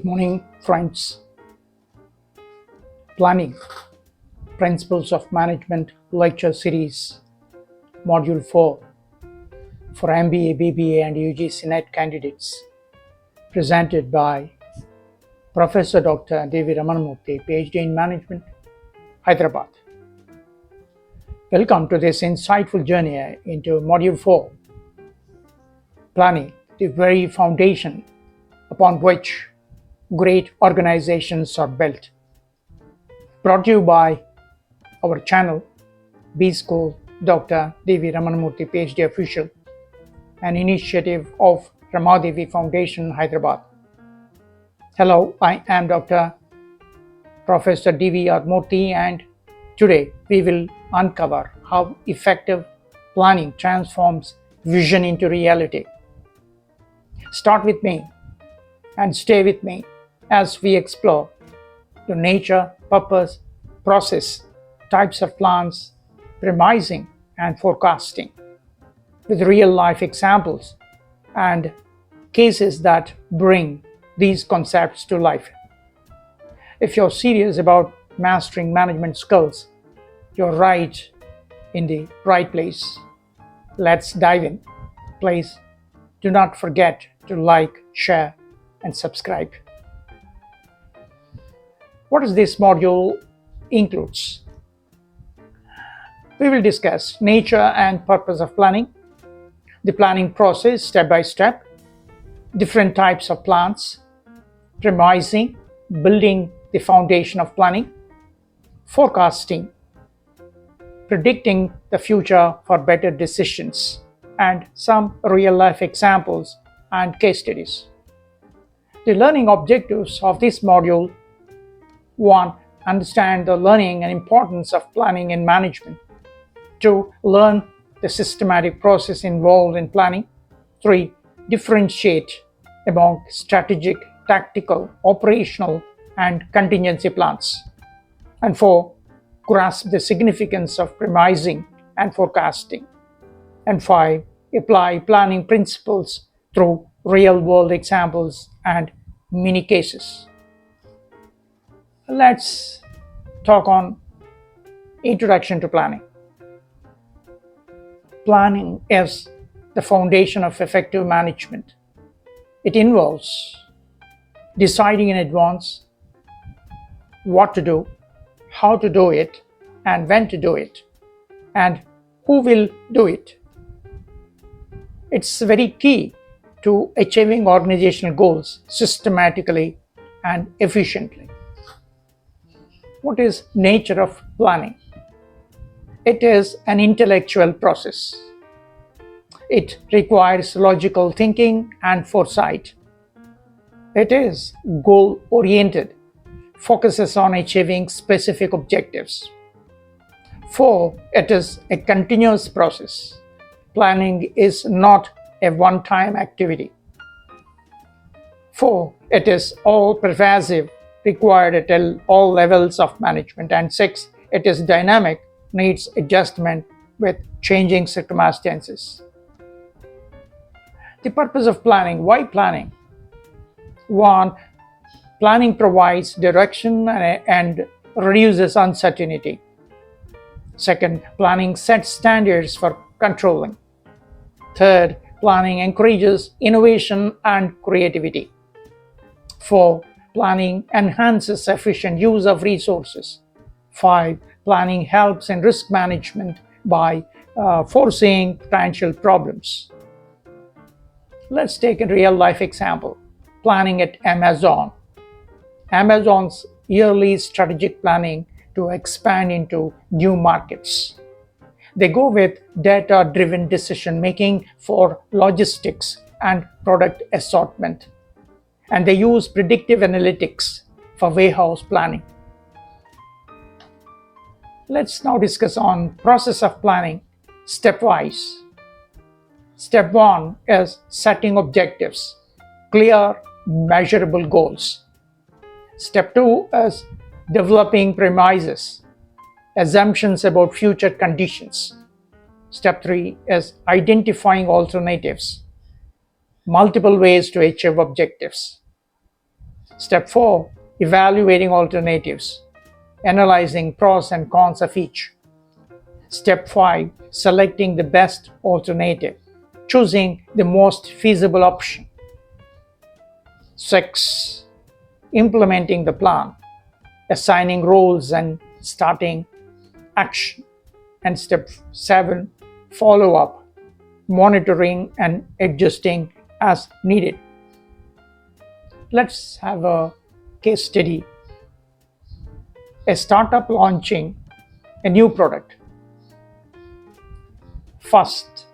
Good morning, friends. Planning Principles of Management Lecture Series, Module 4 for MBA, BBA, and UGC NET candidates, presented by Professor Dr. D.V.R. Murthy, PhD in Management, Hyderabad. Welcome to this insightful journey into Module 4, Planning, the very foundation upon which great organizations are built. Brought to you by our channel, B School, Dr. D.V. Murthy, PhD Official, an initiative of Ramadevi Foundation, Hyderabad. Hello, I am Dr. Professor D.V.R. Murthy, and today we will uncover how effective planning transforms vision into reality. Start with me and stay with me as we explore the nature, purpose, process, types of plans, premising, and forecasting, with real-life examples and cases that bring these concepts to life. If you're serious about mastering management skills, you're right in the right place. Let's dive in. Please do not forget to like, share, and subscribe. What is this module includes? We will discuss nature and purpose of planning, the planning process step by step, different types of plans, premising, building the foundation of planning, forecasting, predicting the future for better decisions, and some real-life examples and case studies. The learning objectives of this module: 1. Understand the learning and importance of planning and management. 2. Learn the systematic process involved in planning. 3. Differentiate among strategic, tactical, operational, and contingency plans. And 4. Grasp the significance of premising and forecasting. And 5. Apply planning principles through real-world examples and mini cases. Let's talk on introduction to planning. Planning is the foundation of effective management. It involves deciding in advance what to do, how to do it, and when to do it, and who will do it. It's very key to achieving organizational goals systematically and efficiently. What is nature of planning? It is an intellectual process. It requires logical thinking and foresight. It is goal-oriented, focuses on achieving specific objectives. 4. It is a continuous process. Planning is not a one-time activity. 4. It is all-pervasive, required at all levels of management. And 6. It is dynamic, needs adjustment with changing circumstances. The purpose of planning. Why planning? 1. Planning provides direction and reduces uncertainty. 2. Planning sets standards for controlling. 3. Planning encourages innovation and creativity. 4. Planning enhances efficient use of resources. 5. Planning helps in risk management by foreseeing potential problems. Let's take a real-life example. Planning at Amazon. Amazon's yearly strategic planning to expand into new markets. They go with data-driven decision-making for logistics and product assortment. And they use predictive analytics for warehouse planning. Let's now discuss on process of planning stepwise. Step 1 is setting objectives, clear, measurable goals. Step 2 is developing premises, assumptions about future conditions. Step 3 is identifying alternatives, multiple ways to achieve objectives. Step 4, evaluating alternatives, analyzing pros and cons of each. Step 5, selecting the best alternative, choosing the most feasible option. 6, implementing the plan, assigning roles and starting action. And step 7, follow up, monitoring and adjusting as needed. Let's have a case study. A startup launching a new product. First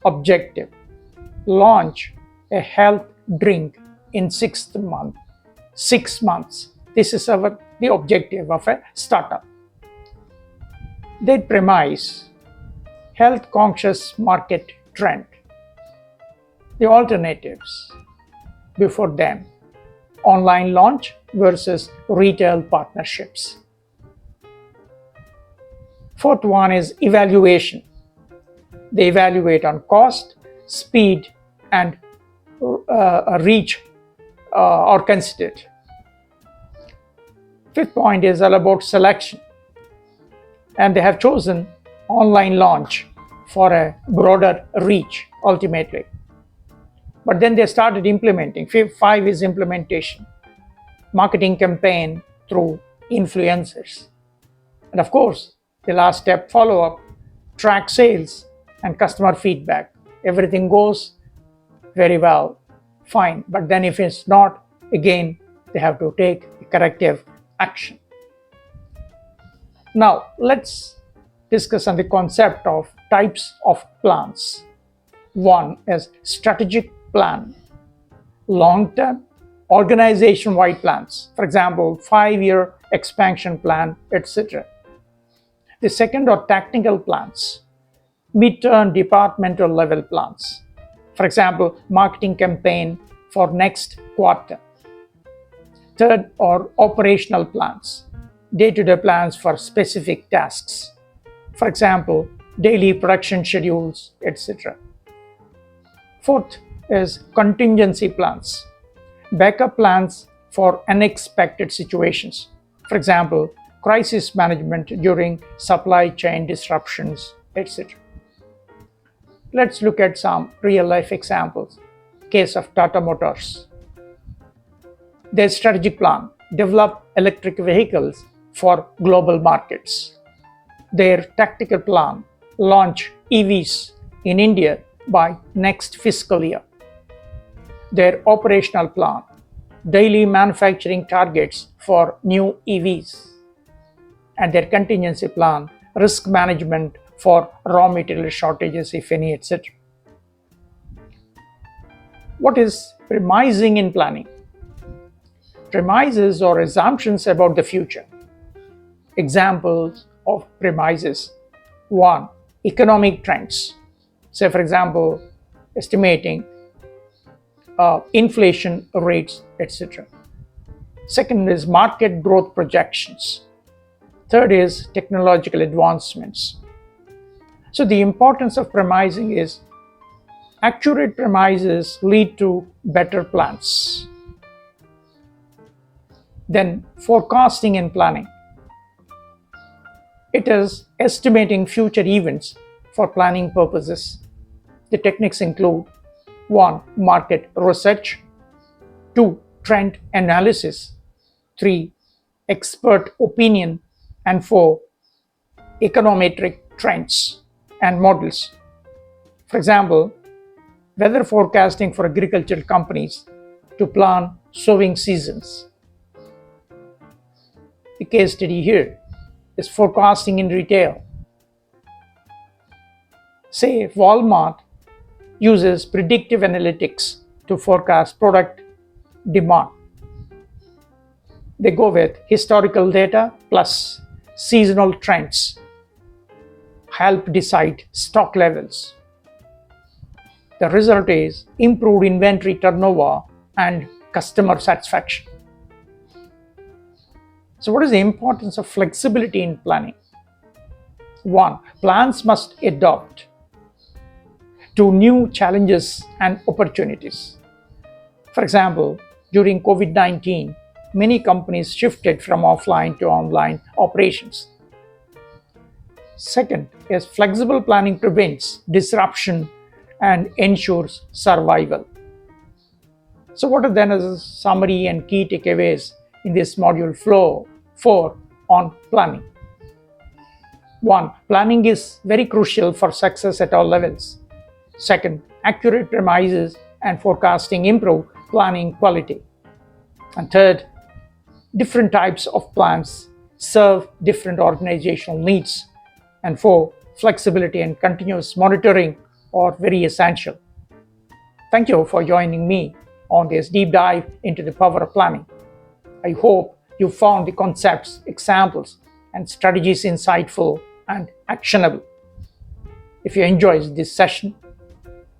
objective, launch a health drink in 6 months. 6 months. This is the objective of a startup. They premise health conscious market trend. The alternatives before them, online launch versus retail partnerships. Fourth one is evaluation. They evaluate on cost, speed, and reach are considered. Fifth point is all about selection. And they have chosen online launch for a broader reach ultimately. But then they started implementing. 5 is implementation. Marketing campaign through influencers. And of course, the last step, follow up, track sales and customer feedback. Everything goes very well, fine. But then if it's not, again, they have to take a corrective action. Now, let's discuss on the concept of types of plans. One is strategic plan, long-term, organization-wide plans. For example, 5-year expansion plan, etc. The second are tactical plans, mid-term departmental level plans. For example, marketing campaign for next quarter. Third are operational plans, day-to-day plans for specific tasks. For example, daily production schedules, etc. Fourth is contingency plans, backup plans for unexpected situations. For example, crisis management during supply chain disruptions, etc. Let's look at some real-life examples. Case of Tata Motors. Their strategic plan, develop electric vehicles for global markets. Their tactical plan, launch EVs in India by next fiscal year. Their operational plan, daily manufacturing targets for new EVs. And their contingency plan, risk management for raw material shortages, if any, etc. What is premising in planning? Premises or assumptions about the future. Examples of premises. 1. Economic trends. Say, for example, estimating inflation rates, etc. Second is market growth projections. Third is technological advancements. So the importance of premising is accurate premises lead to better plans. Then forecasting and planning. It is estimating future events for planning purposes. The techniques include 1. Market research, 2. Trend analysis, 3. Expert opinion, and 4. Econometric trends and models. For example, weather forecasting for agricultural companies to plan sowing seasons. The case study here is forecasting in retail. Say Walmart uses predictive analytics to forecast product demand. They go with historical data plus seasonal trends, help decide stock levels. The result is improved inventory turnover and customer satisfaction. So what is the importance of flexibility in planning? 1. Plans must adapt to new challenges and opportunities. For example, during COVID-19, many companies shifted from offline to online operations. Second is flexible planning prevents disruption and ensures survival. So what are then a summary and key takeaways in this module 4 on planning? 1. Planning is very crucial for success at all levels. Second, accurate premises and forecasting improve planning quality. And third, different types of plans serve different organizational needs. And 4, flexibility and continuous monitoring are very essential. Thank you for joining me on this deep dive into the power of planning. I hope you found the concepts, examples, and strategies insightful and actionable. If you enjoyed this session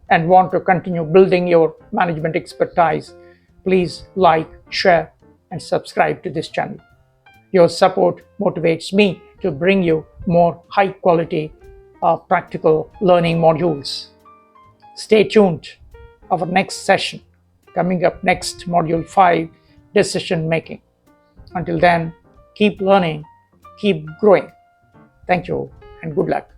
and want to continue building your management expertise, please like, share, and subscribe to this channel. Your support motivates me to bring you more high-quality, practical learning modules. Stay tuned. Our next session coming up next, module 5, decision making. Until then, keep learning, keep growing. Thank you and good luck.